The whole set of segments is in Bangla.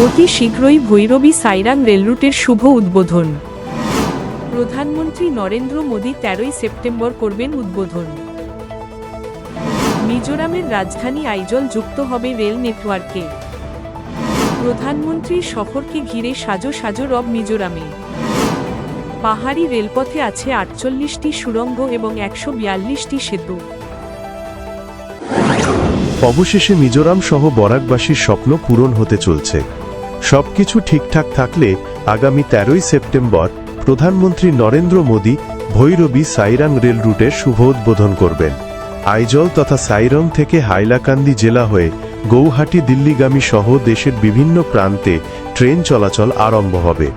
অতি শীঘ্রই ভৈরবী সাইরাং রেলরুটের শুভ উদ্বোধন। প্রধানমন্ত্রী নরেন্দ্র মোদী 13 সেপ্টেম্বর করবেন উদ্বোধন। মিজোরামের রাজধানী আইজল যুক্ত হবে রেল নেটওয়ার্কে। প্রধানমন্ত্রীর সফরকে ঘিরে সাজো সাজো রব মিজোরামে। পাহাড়ি রেলপথে আছে 48টি সুড়ঙ্গ এবং 142টি সেতু। অবশেষে মিজোরাম সহ বরাকবাসীর স্বপ্ন পূরণ হতে চলছে। সবকিছু ঠিকঠাক থাকলে আগামী 13 সেপ্টেম্বর প্রধানমন্ত্রী নরেন্দ্র মোদী ভৈরবী সাইরাং রেল রুটের শুভ উদ্বোধন করবেন। আইজল তথা সাইরং থেকে হাইলাকান্দি জেলা হয়ে গৌহাটি দিল্লিগামী সহ দেশের বিভিন্ন প্রান্তে ট্রেন চলাচল আরম্ভ হবে।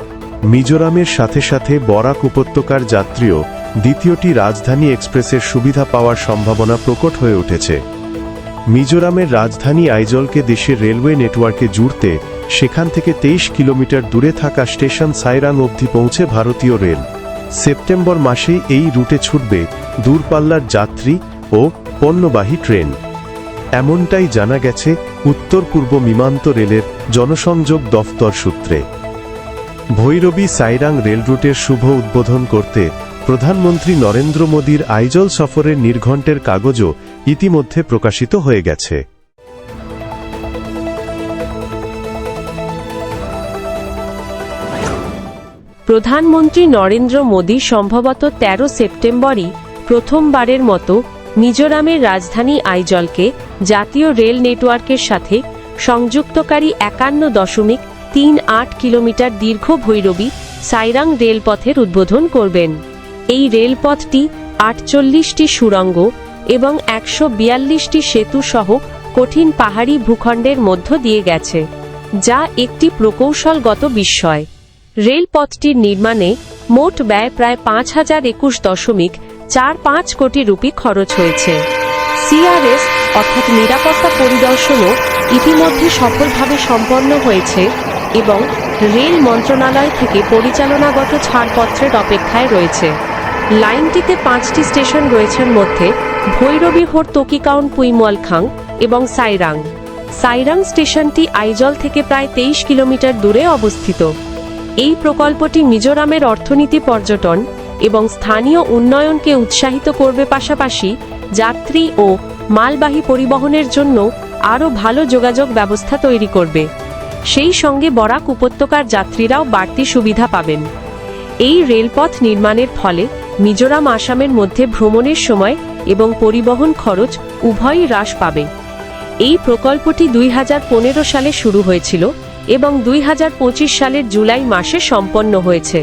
মিজোরামের সাথে সাথে বরাক উপত্যকার যাত্রীও দ্বিতীয়টি রাজধানী এক্সপ্রেসের সুবিধা পাওয়ার সম্ভাবনা প্রকট হয়ে উঠেছে। মিজোরামের রাজধানী আইজলকে দেশের রেলওয়ে নেটওয়ার্কে জুড়তে সেখান থেকে 23 কিলোমিটার দূরে থাকা স্টেশন সাইরাং অবধি পৌঁছে ভারতীয় রেল। সেপ্টেম্বর মাসেই এই রুটে ছুটবে দূরপাল্লার যাত্রী ও পণ্যবাহী ট্রেন। এমনটাই জানা গেছে উত্তর পূর্ব সীমান্ত রেলের জনসংযোগ দফতর সূত্রে। ভৈরবী সাইরাং রেল রুটের শুভ উদ্বোধন করতে প্রধানমন্ত্রী নরেন্দ্র মোদীর আইজল সফরের নির্ঘণ্টের কাগজও ইতিমধ্যে প্রকাশিত হয়ে গেছে। প্রধানমন্ত্রী নরেন্দ্র মোদী সম্ভবত 13 সেপ্টেম্বরই প্রথমবারের মতো মিজোরামের রাজধানী আইজলকে জাতীয় রেল নেটওয়ার্কের সাথে সংযুক্তকারী 51.38 কিলোমিটার দীর্ঘ ভৈরবী সাইরাং রেলপথের উদ্বোধন করবেন। এই রেলপথটি 48টি সুড়ঙ্গ এবং 142টি সেতু সহ কঠিন পাহাড়ি ভূখণ্ডের মধ্য দিয়ে গেছে, যা একটি প্রকৌশলগত বিস্ময়। রেলপথটির নির্মাণে মোট ব্যয় প্রায় 5021.45 কোটি রুপি খরচ হয়েছে। সিআরএস অর্থাৎ নিরাপত্তা পরিদর্শনও ইতিমধ্যে সফলভাবে সম্পন্ন হয়েছে এবং রেল মন্ত্রণালয় থেকে পরিচালনাগত ছাড়পত্রের অপেক্ষায় রয়েছে। লাইনটিতে 5টি স্টেশন রয়েছের মধ্যে ভৈরবী হোর তোকিকাউন পুইমলখাং এবং সাইরাং। সাইরাং স্টেশনটি আইজল থেকে প্রায় 23 কিলোমিটার দূরে অবস্থিত। এই প্রকল্পটি মিজোরামের অর্থনীতি, পর্যটন এবং স্থানীয় উন্নয়নকে উৎসাহিত করবে, পাশাপাশি যাত্রী ও মালবাহী পরিবহনের জন্য আরও ভালো যোগাযোগ ব্যবস্থা তৈরি করবে। সেই সঙ্গে বরাক উপত্যকার যাত্রীরাও বাড়তি সুবিধা পাবেন। এই রেলপথ নির্মাণের ফলে মিজোরাম আসামের মধ্যে ভ্রমণের সময় এবং পরিবহন খরচ উভয়ই হ্রাস পাবে। এই প্রকল্পটি 2015 সালে শুরু হয়েছিল এবং 2025 সালের জুলাই মাসে সম্পন্ন হয়েছে।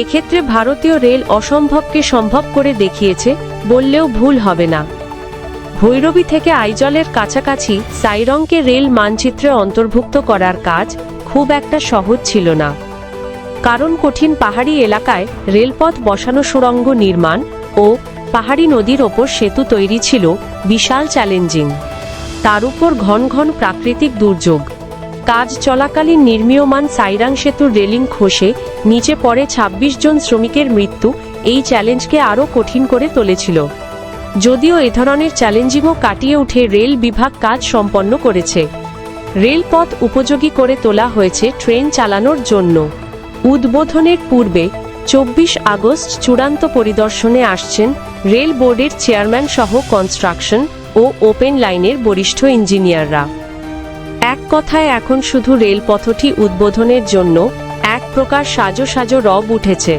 এক্ষেত্রে ভারতীয় রেল অসম্ভবকে সম্ভব করে দেখিয়েছে বললেও ভুল হবে না। ভৈরবী থেকে আইজলের কাছাকাছি সাইরংকে রেল মানচিত্রে অন্তর্ভুক্ত করার কাজ খুব একটা সহজ ছিল না, কারণ কঠিন পাহাড়ি এলাকায় রেলপথ বসানো, সুড়ঙ্গ নির্মাণ ও পাহাড়ি নদীর ওপর সেতু তৈরি ছিল বিশাল চ্যালেঞ্জিং। তার উপর ঘন ঘন প্রাকৃতিক দুর্যোগ। কাজ চলাকালীন নির্মীয়মান সাইরাং সেতুর রেলিং খসে নিচে পড়ে 26 জন শ্রমিকের মৃত্যু এই চ্যালেঞ্জকে আরও কঠিন করে তুলেছিল। যদিও এ ধরনের চ্যালেঞ্জিংও কাটিয়ে উঠে রেল বিভাগ কাজ সম্পন্ন করেছে। রেলপথ উপযোগী করে তোলা হয়েছে ট্রেন চালানোর জন্য। উদ্বোধনের পূর্বে 24 আগস্ট চূড়ান্ত পরিদর্শনে আসছেন রেল বোর্ডের চেয়ারম্যান সহ কনস্ট্রাকশন ও ওপেন লাইনের বরিষ্ঠ ইঞ্জিনিয়াররা। এক কথায় এখন শুধু রেলপথটি উদ্বোধনের জন্য এক প্রকার সাজো সাজো রব উঠেছে।